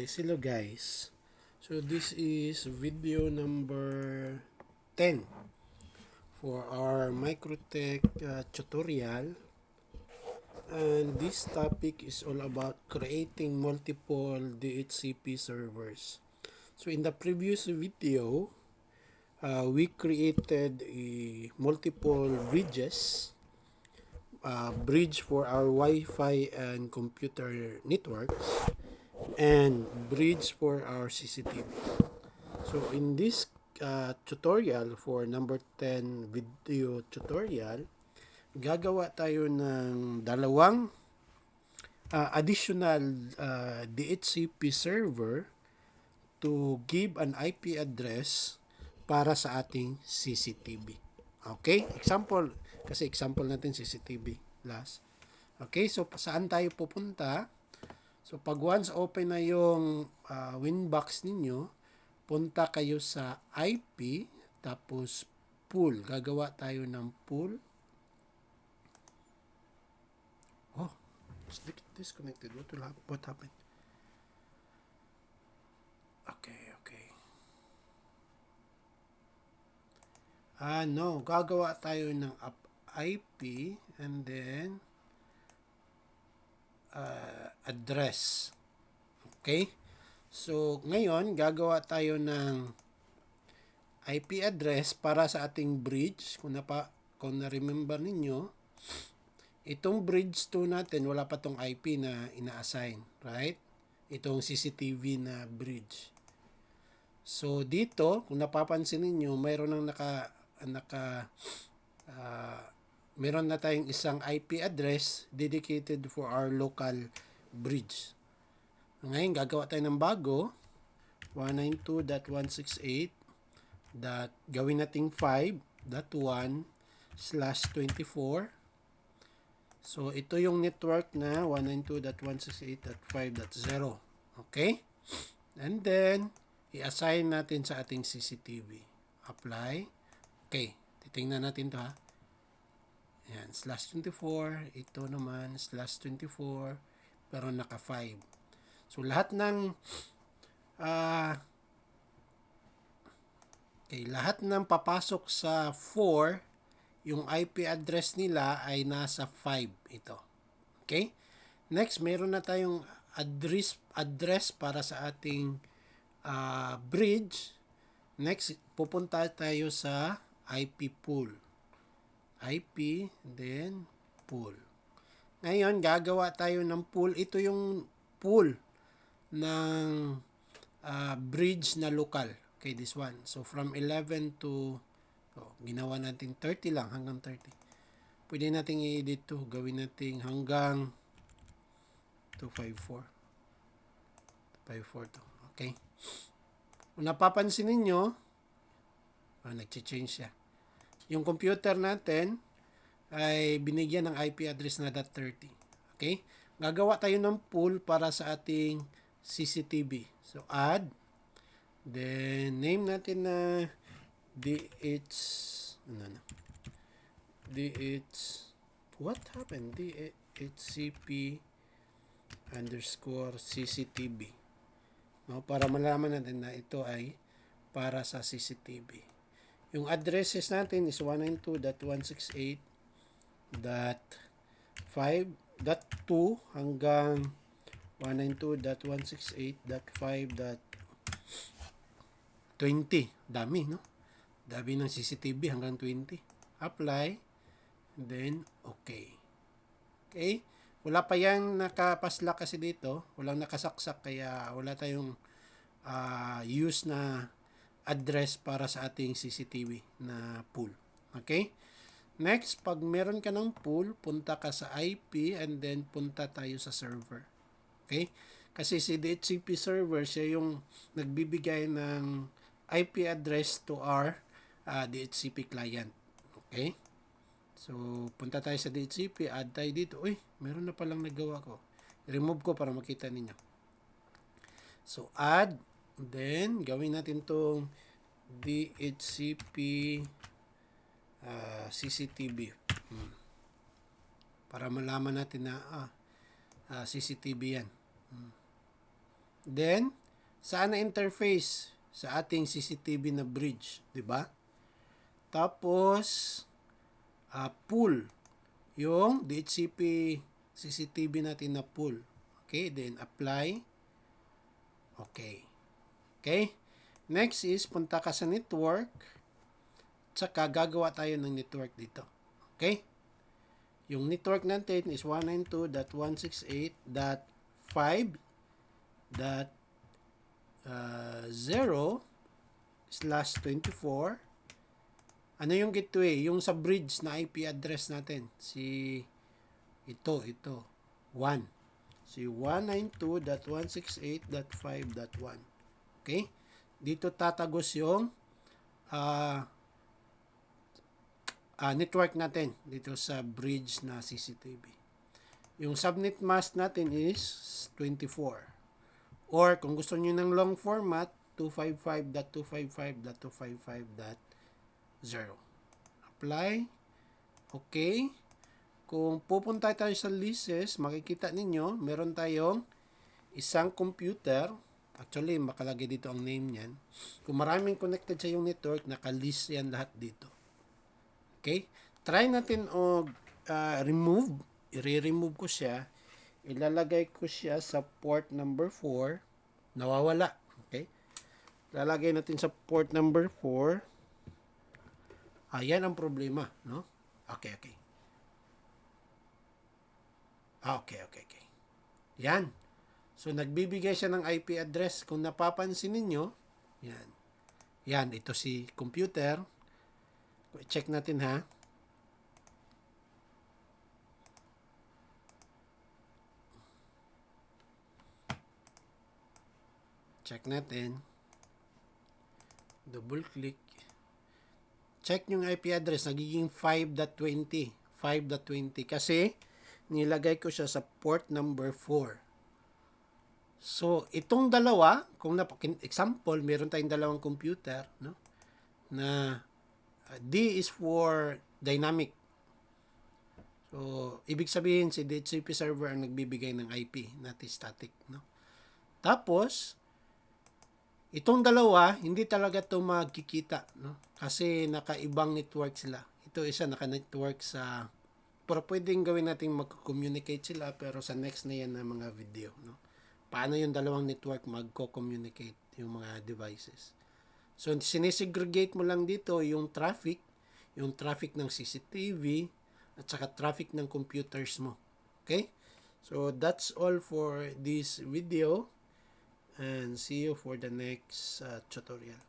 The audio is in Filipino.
guys, hello guys. So this is video number 10 for our MikroTik tutorial, and this topic is all about creating multiple DHCP servers. So in the previous video, we created multiple bridges, bridge for our Wi-Fi and computer networks, and bridge for our CCTV. So in this tutorial for number 10 video tutorial, gagawa tayo ng dalawang additional DHCP server to give an IP address para sa ating CCTV. Okay? Example natin CCTV last. Okay, so saan tayo pupunta? So pag once open na yung Winbox ninyo, punta kayo sa IP, tapos pool. Gagawa tayo ng pool. Oh, it's disconnected. What happened? Okay. No. Gagawa tayo ng IP and then address. Okay? So, ngayon, gagawa tayo ng IP address para sa ating bridge. Kung na-remember ninyo, itong bridge 2 natin, wala pa tong IP na ina-assign. Right? Itong CCTV na bridge. So, dito, kung napapansin ninyo, mayroon meron na tayong isang IP address dedicated for our local bridge. Ngayon, gagawa tayo ng bago, 192.168. Gawin nating 5.1/24. So, ito yung network na 192.168.5.0. Okay? And then, i-assign natin sa ating CCTV. Apply. Okay. Titingnan natin to ha. Ayan, /24. Ito naman, /24. Pero naka 5. So, lahat ng lahat ng papasok sa 4, yung IP address nila ay nasa 5 ito. Okay? Next, meron na tayong address para sa ating bridge. Next, pupunta tayo sa IP pool. IP, then pool. Ngayon, gagawa tayo ng pool. Ito yung pool ng bridge na local. Okay, this one. So, from 11 to, ginawa natin 30 lang, hanggang 30. Pwede natin i-edit to. Gawin natin hanggang 254. 254 to. Okay. Kung napapansin ninyo, nag-change siya. Yung computer natin ay binigyan ng IP address na .30. Okay? Gagawa tayo ng pool para sa ating CCTV. So, add. Then, name natin na what happened? DHCP _CCTV. No, para malaman natin na ito ay para sa CCTV. Yung addresses natin is 192.168.5.2 hanggang 192.168.5.20. Dami, no? Dami ng CCTV hanggang 20. Apply. Then, okay. Okay? Wala pa yan nakapasla kasi dito. Walang nakasaksak, kaya wala tayong use na address para sa ating CCTV na pool. Okay? Next, pag meron ka ng pool, punta ka sa IP and then punta tayo sa server. Okay? Kasi si DHCP server, siya yung nagbibigay ng IP address to our DHCP client. Okay? So, punta tayo sa DHCP, add tayo dito. Uy, meron na palang nagawa ko. Remove ko para makita ninyo. So, add. Then, gawin natin itong DHCP CCTV. Para malaman natin na CCTV yan. Then, saan na interface? Sa ating CCTV na bridge, di ba? Tapos, pool. Yung DHCP CCTV natin na pool. Okay, then apply. Okay. Okay? Next is, punta ka sa network. Tsaka, gagawa tayo ng network dito. Okay? Yung network natin is 192.168.5.0/24. Ano yung gateway? Yung sa bridge na IP address natin. Ito. 1. Si 192.168.5.1. Okay? Dito tatagos yung network natin dito sa bridge na CCTV. Yung subnet mask natin is 24. Or kung gusto niyo ng long format, 255.255.255.0. Apply. Okay. Kung pupunta tayo sa leases, makikita ninyo, meron tayong isang computer. Actually, makalagay dito ang name niyan. Kung maraming connected sa yung network, naka-lease yan lahat dito. Okay? Try natin remove. I-remove ko siya. Ilalagay ko siya sa port number 4. Nawawala. Okay? Ilalagay natin sa port number 4. Ayan ang problema. No? Okay. Okay. Yan. So, nagbibigay siya ng IP address. Kung napapansin ninyo, yan. Yan, ito si computer. Check natin ha. Check natin. Double click. Check yung IP address. Nagiging 5.20. 5.20. Kasi, nilagay ko siya sa port number 4. So, itong dalawa, kung example, meron tayong dalawang computer, no? Na D is for dynamic. So, ibig sabihin si DHCP server ang nagbibigay ng IP, not static, no? Tapos, itong dalawa, hindi talaga ito magkikita, no? Kasi nakaibang network sila. Ito isa naka-network sa, pero pwedeng gawin natin mag-communicate sila, pero sa next na yan na mga video, no? Paano yung dalawang network mag-communicate yung mga devices. So, sinesegregate mo lang dito yung traffic ng CCTV, at saka traffic ng computers mo. Okay? So, that's all for this video. And see you for the next tutorial.